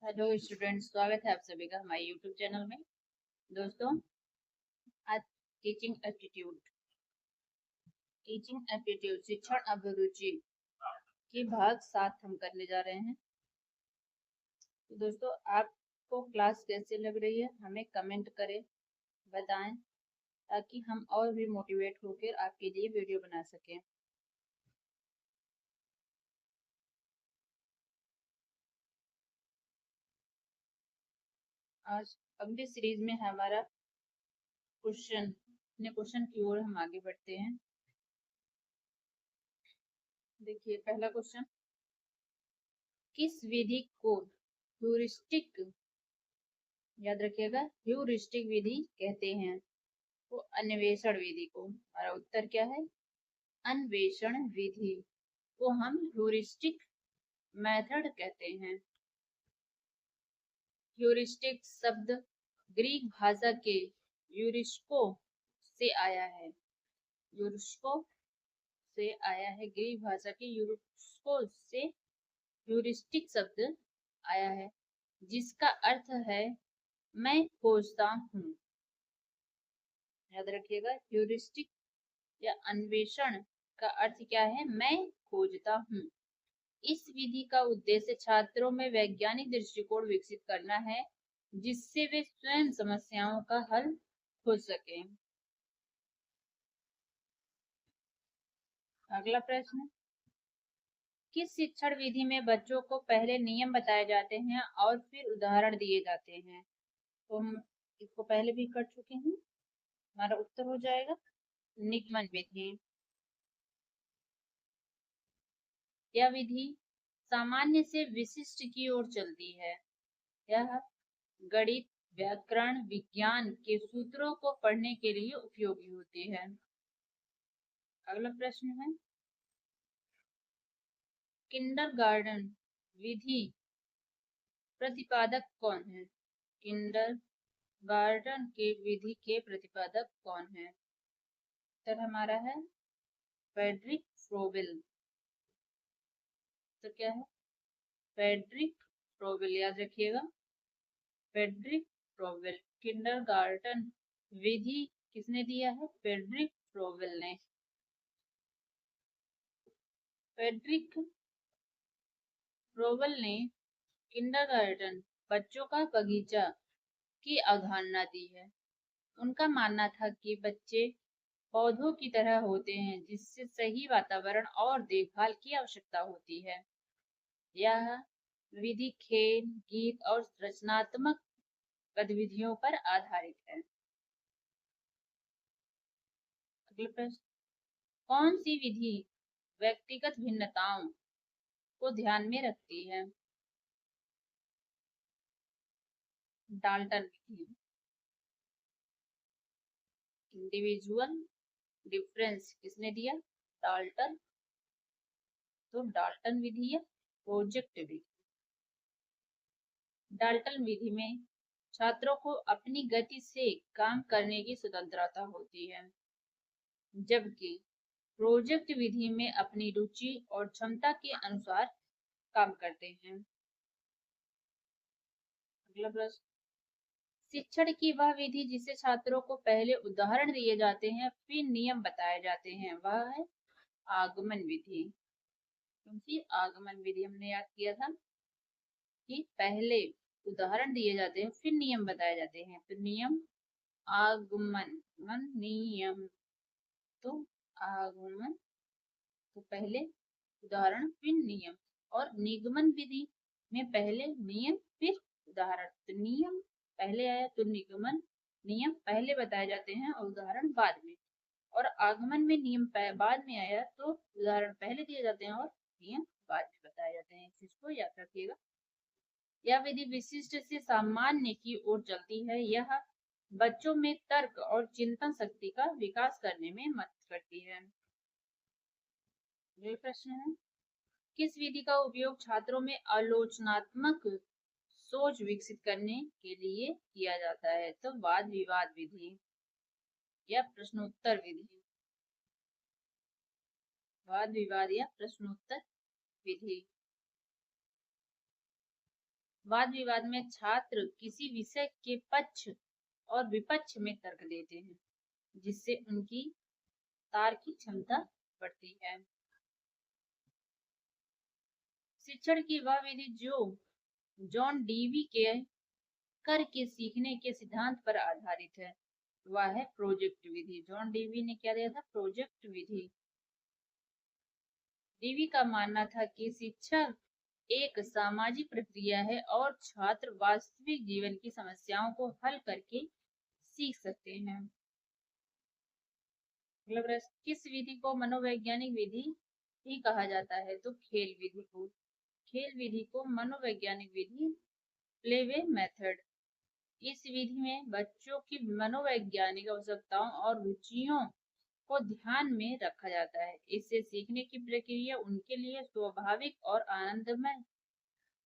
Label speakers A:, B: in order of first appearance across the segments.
A: Hello students, स्वागत है आप सभी का हमारे यूट्यूब चैनल में। दोस्तों, आज टीचिंग एप्टीट्यूड शिक्षण अभिरुचि की भाग 7 हम करने जा रहे हैं। तो दोस्तों, आपको क्लास कैसे लग रही है हमें कमेंट करें, बताएं, ताकि हम और भी मोटिवेट होकर आपके लिए वीडियो बना सकें। आज अगली सीरीज में हमारा क्वेश्चन की ओर हम आगे बढ़ते हैं। देखिए, पहला क्वेश्चन, किस विधि को ह्यूरिस्टिक, याद रखिएगा, ह्यूरिस्टिक विधि कहते हैं? वो अन्वेषण विधि को। हमारा उत्तर क्या है? अन्वेषण विधि को हम ह्यूरिस्टिक मेथड कहते हैं। ह्यूरिस्टिक शब्द ग्रीक भाषा के यूरिस्को से आया है। यूरिस्को से आया है, ग्रीक भाषा के यूरिस्को से ह्यूरिस्टिक शब्द आया है, जिसका अर्थ है मैं खोजता हूँ। याद रखिएगा, ह्यूरिस्टिक या अन्वेषण का अर्थ क्या है? मैं खोजता हूँ। इस विधि का उद्देश्य छात्रों में वैज्ञानिक दृष्टिकोण विकसित करना है, जिससे वे स्वयं समस्याओं का हल खोज सकें। अगला प्रश्न, किस शिक्षण विधि में बच्चों को पहले नियम बताए जाते हैं और फिर उदाहरण दिए जाते हैं? तो हम इसको पहले भी कर चुके हैं। हमारा उत्तर हो जाएगा निगमन विधि। यह विधि सामान्य से विशिष्ट की ओर चलती है। यह गणित, व्याकरण, विज्ञान के सूत्रों को पढ़ने के लिए उपयोगी होती है। अगला प्रश्न है, किंडरगार्टन विधि प्रतिपादक कौन है? किंडरगार्टन के विधि के प्रतिपादक कौन है? उत्तर हमारा है फ्रेडरिक फ्रोबेल। तो क्या है? फ्रेडरिक फ्रोबेल, याद रखिएगा, फ्रेडरिक फ्रोबेल। किंडरगार्टन विधि किसने दिया है? फ्रेडरिक फ्रोबेल ने। फ्रेडरिक फ्रोबेल ने किंडरगार्टन, बच्चों का बगीचा, की अवधारणा दी है। उनका मानना था कि बच्चे पौधों की तरह होते हैं, जिससे सही वातावरण और देखभाल की आवश्यकता होती है। यह विधि खेल, गीत और रचनात्मक गतिविधियों पर आधारित है। अगला प्रश्न, कौन सी विधि व्यक्तिगत भिन्नताओं को ध्यान में रखती है? डाल्टन विधि। इंडिविजुअल डिफरेंस किसने दिया? डाल्टन। तो डाल्टन विधि या प्रोजेक्ट विधि। डाल्टन विधि में छात्रों को अपनी गति से काम करने की स्वतंत्रता होती है, जबकि प्रोजेक्ट विधि में अपनी रुचि और क्षमता के अनुसार काम करते हैं। अगला प्रश्न, शिक्षण की वह विधि जिसे छात्रों को पहले उदाहरण दिए जाते हैं फिर नियम बताए जाते हैं, वह है आगमन विधि। क्योंकि आगमन विधि हमने याद किया था कि पहले उदाहरण दिए जाते हैं फिर नियम बताए जाते हैं। तो नियम, आगमन, नियम। तो आगमन, तो पहले उदाहरण फिर नियम। और निगमन विधि में पहले नियम फिर उदाहरण। तो नियम पहले आया तो निगमन, नियम पहले बताए जाते हैं और उदाहरण बाद में। और आगमन में नियम बाद में आया तो उदाहरण पहले दिए जाते हैं और नियम बाद में बताए जाते हैं। इस चीज को याद रखिएगा। यह विधि विशिष्ट से सामान्य की ओर चलती है। यह बच्चों में तर्क और चिंतन शक्ति का विकास करने में मदद करती है। ये प्रश्न है, किस विधि का उपयोग छात्रों में आलोचनात्मक सोच विकसित करने के लिए किया जाता है? तो वाद विवाद विधि या प्रश्नोत्तर विधि। वाद विवाद या प्रश्नोत्तर विधि। वाद विवाद में छात्र किसी विषय के पक्ष और विपक्ष में तर्क देते हैं, जिससे उनकी तार्किक क्षमता बढ़ती है। शिक्षण की वह विधि जो जॉन डीवी के करके सीखने के सिद्धांत पर आधारित है, वह है प्रोजेक्ट विधि। जॉन डीवी ने क्या दिया था? प्रोजेक्ट विधि। डीवी का मानना था कि शिक्षा एक सामाजिक प्रक्रिया है और छात्र वास्तविक जीवन की समस्याओं को हल करके सीख सकते हैं। मतलब किस विधि को मनोवैज्ञानिक विधि ही कहा जाता है? तो खेल विधि को। खेल विधि को मनोवैज्ञानिक विधि, प्लेवे मेथड। इस विधि में बच्चों की मनोवैज्ञानिक आवश्यकताओं और रुचियों को ध्यान में रखा जाता है। इससे सीखने की प्रक्रिया उनके लिए स्वाभाविक और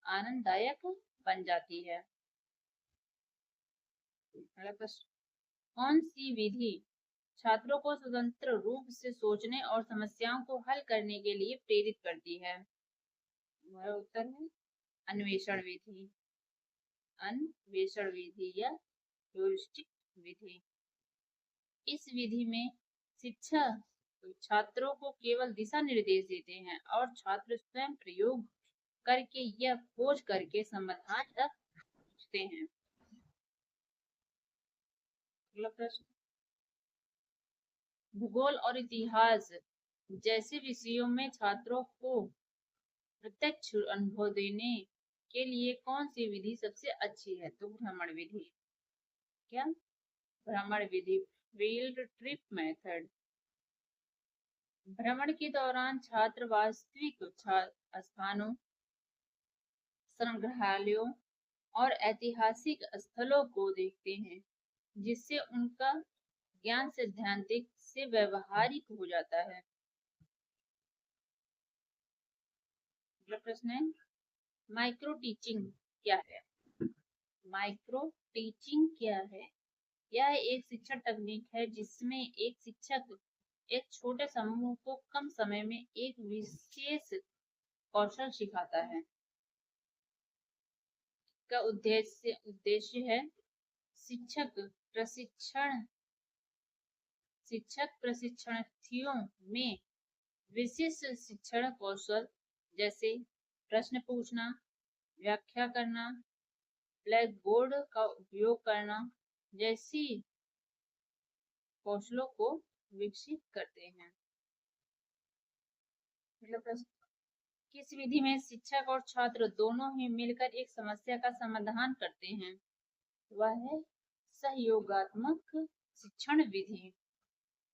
A: आनंददायक बन जाती है। कौन सी विधि छात्रों को स्वतंत्र रूप से सोचने और समस्याओं को हल करने के लिए प्रेरित करती है? हमारा उत्तर है अन्वेषण विधि। अन्वेषण विधि या ह्यूरिस्टिक विधि। इस विधि में शिक्षक छात्रों को केवल दिशा निर्देश देते हैं और छात्र स्वयं प्रयोग करके या खोज करके समाधान तक पहुंचते हैं। अगला प्रश्न, भूगोल और इतिहास जैसे विषयों में छात्रों को प्रत्यक्ष अनुभव देने के लिए कौन सी विधि सबसे अच्छी है? तो भ्रमण विधि। क्या? भ्रमण विधि, फील्ड ट्रिप मेथड। भ्रमण के दौरान छात्र वास्तविक स्थानों, संग्रहालयों और ऐतिहासिक स्थलों को देखते हैं, जिससे उनका ज्ञान सैद्धांतिक से व्यवहारिक हो जाता है। अगला प्रश्न है, माइक्रो टीचिंग क्या है? माइक्रो टीचिंग क्या है? यह एक शिक्षण तकनीक है जिसमें एक शिक्षक एक छोटे समूह को कम समय में एक विशेष कौशल सिखाता है। का उद्देश्य है शिक्षक प्रशिक्षणार्थियों में विशिष्ट शिक्षण कौशल जैसे प्रश्न पूछना, व्याख्या करना, ब्लैक बोर्ड का उपयोग करना जैसी कौशलों को विकसित करते हैं। किस विधि में शिक्षक और छात्र दोनों ही मिलकर एक समस्या का समाधान करते हैं? वह है सहयोगात्मक शिक्षण विधि।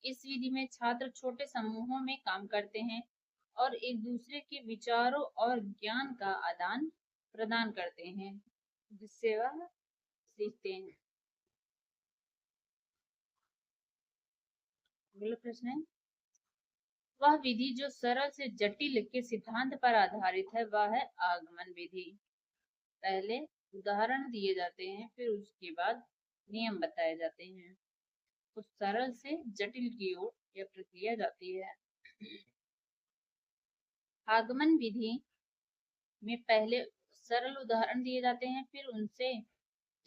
A: इस विधि में छात्र छोटे समूहों में काम करते हैं और एक दूसरे के विचारों और ज्ञान का आदान प्रदान करते हैं, जिससे वह सीखते हैं। अगला प्रश्न है, वह विधि जो सरल से जटिल के सिद्धांत पर आधारित है, वह है आगमन विधि। पहले उदाहरण दिए जाते हैं, फिर उसके बाद नियम बताए जाते हैं, तो सरल से जटिल की ओर यह प्रक्रिया जाती है। आगमन विधि में पहले सरल उदाहरण दिए जाते हैं, फिर उनसे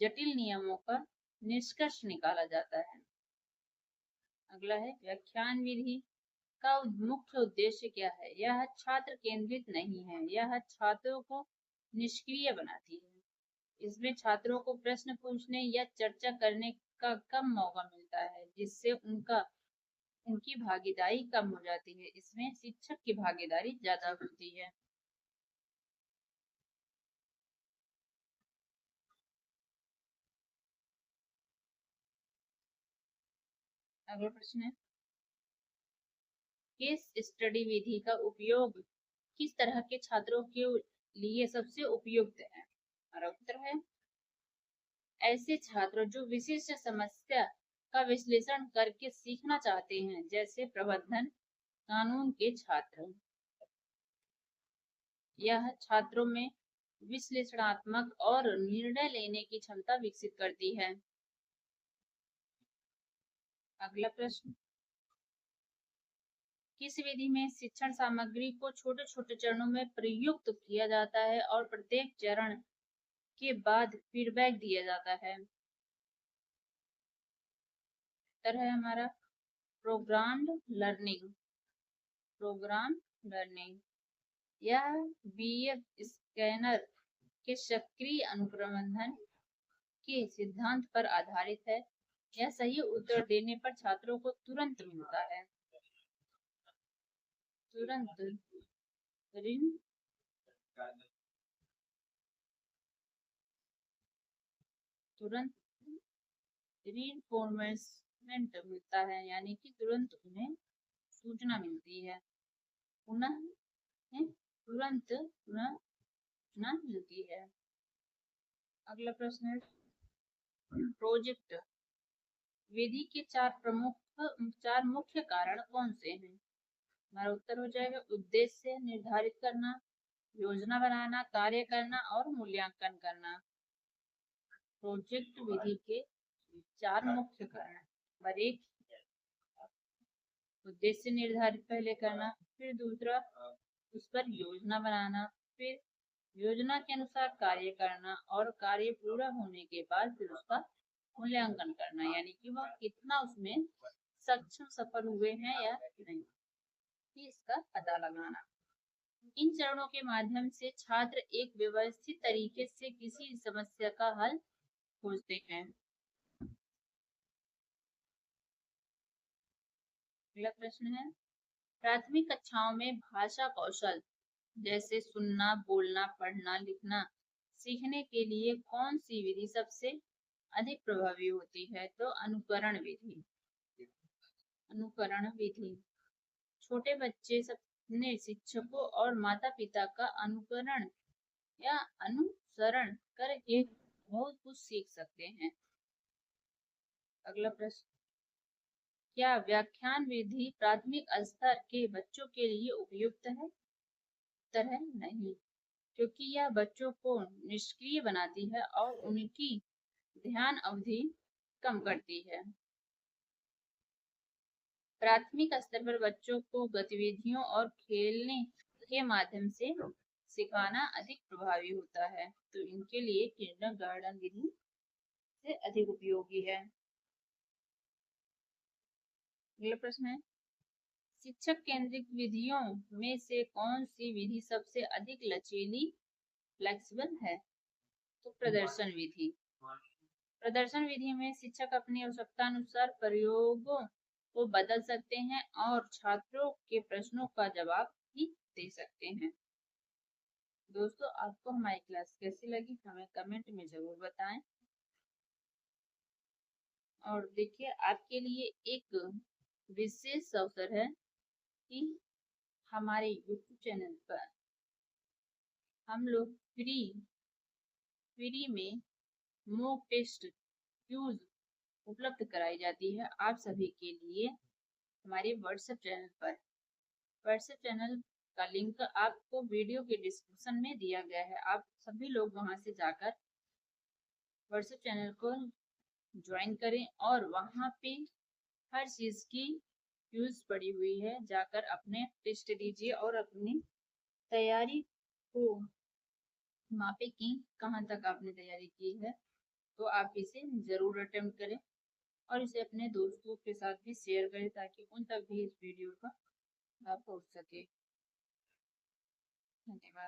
A: जटिल नियमों का निष्कर्ष निकाला जाता है। अगला है व्याख्यान विधि का मुख्य उद्देश्य क्या है? यह छात्र केंद्रित नहीं है, यह छात्रों को निष्क्रिय बनाती है। इसमें छात्रों को प्रश्न पूछने या चर्चा करने का कम मौका मिलता है, जिससे उनकी भागीदारी कम हो जाती है। इसमें शिक्षक की भागीदारी ज्यादा होती है। अगला प्रश्न है, केस स्टडी विधि का उपयोग किस तरह के छात्रों के लिए सबसे उपयुक्त है? हमारा उत्तर है ऐसे छात्र जो विशिष्ट समस्या का विश्लेषण करके सीखना चाहते हैं, जैसे प्रबंधन कानून के छात्र। यह छात्रों में विश्लेषणात्मक और निर्णय लेने की क्षमता विकसित करती है। अगला प्रश्न, किस विधि में शिक्षण सामग्री को छोटे छोटे चरणों में प्रयुक्त किया जाता है और प्रत्येक चरण के बाद फीडबैक दिया जाता है। उत्तर है हमारा प्रोग्राम्ड लर्निंग। प्रोग्राम लर्निंग यह बीएफ स्कैनर के सक्रिय अनुक्रमण के सिद्धांत पर आधारित है। यह सही उत्तर देने पर छात्रों को तुरंत मिलता है। तुरंत रीइंफोर्समेंट मिलता है, यानी कि तुरंत उन्हें सूचना मिलती है। पुनः तुरंत सूचना मिलती है। अगला प्रश्न है प्रोजेक्ट विधि के चार मुख्य कारण कौन से हैं? हमारा उत्तर हो जाएगा उद्देश्य निर्धारित करना, योजना बनाना, कार्य करना और मूल्यांकन करना। प्रोजेक्ट विधि के चार मुख्य कारण, नंबर 1 उद्देश्य निर्धारित पहले करना, फिर दूसरा उस पर योजना बनाना, फिर योजना के अनुसार कार्य करना और कार्य पूरा होने के बाद फिर उसका मूल्यांकन करना, यानी कि वह कितना उसमें सफल हुए हैं या नहीं, इसका पता लगाना। इन चरणों के माध्यम से छात्र एक व्यवस्थित तरीके से किसी समस्या का हल खोजते हैं। अगला प्रश्न है प्राथमिक कक्षाओं में भाषा कौशल जैसे सुनना, बोलना, पढ़ना, लिखना सीखने के लिए कौन सी विधि सबसे अधिक प्रभावी होती है? तो अनुकरण विधि। अनुकरण विधि छोटे बच्चे अपने शिक्षकों और माता पिता का अनुकरण या अनुसरण करके बहुत कुछ सीख सकते हैं। अगला प्रश्न क्या व्याख्यान विधि प्राथमिक स्तर के बच्चों के लिए उपयुक्त है? उत्तर है नहीं, क्योंकि यह बच्चों को निष्क्रिय बनाती है और उनकी ध्यान अवधि कम करती है। प्राथमिक स्तर पर बच्चों को गतिविधियों और खेलने के माध्यम से सिखाना अधिक प्रभावी होता है, तो इनके लिए किंडरगार्टन विधि से अधिक उपयोगी है। अगला प्रश्न है शिक्षक केंद्रित विधियों में से कौन सी विधि सबसे अधिक लचीली फ्लेक्सिबल है? तो प्रदर्शन विधि। प्रदर्शन विधि में शिक्षक अपनी आवश्यकता अनुसार प्रयोगों को बदल सकते हैं और छात्रों के प्रश्नों का जवाब भी दे सकते हैं। दोस्तों आपको हमारी क्लास कैसी लगी हमें कमेंट में जरूर बताएं। और देखिए आपके लिए एक विशेष अवसर है कि हमारे YouTube चैनल पर हम लोग फ्री में मॉक टेस्ट क्यूज उपलब्ध कराई जाती है आप सभी के लिए हमारे व्हाट्सएप चैनल पर। व्हाट्सएप चैनल का लिंक आपको वीडियो के डिस्क्रिप्शन में दिया गया है। आप सभी लोग वहां से जाकर व्हाट्सएप चैनल को ज्वाइन करें और वहां पे हर चीज की क्यूज पड़ी हुई है, जाकर अपने टेस्ट दीजिए और अपनी तैयारी को मापे कि कहाँ तक आपने तैयारी की है। तो आप इसे जरूर अटेम्प्ट करें और इसे अपने दोस्तों के साथ भी शेयर करें ताकि उन तक भी इस वीडियो का लाभ पहुंच सके। धन्यवाद।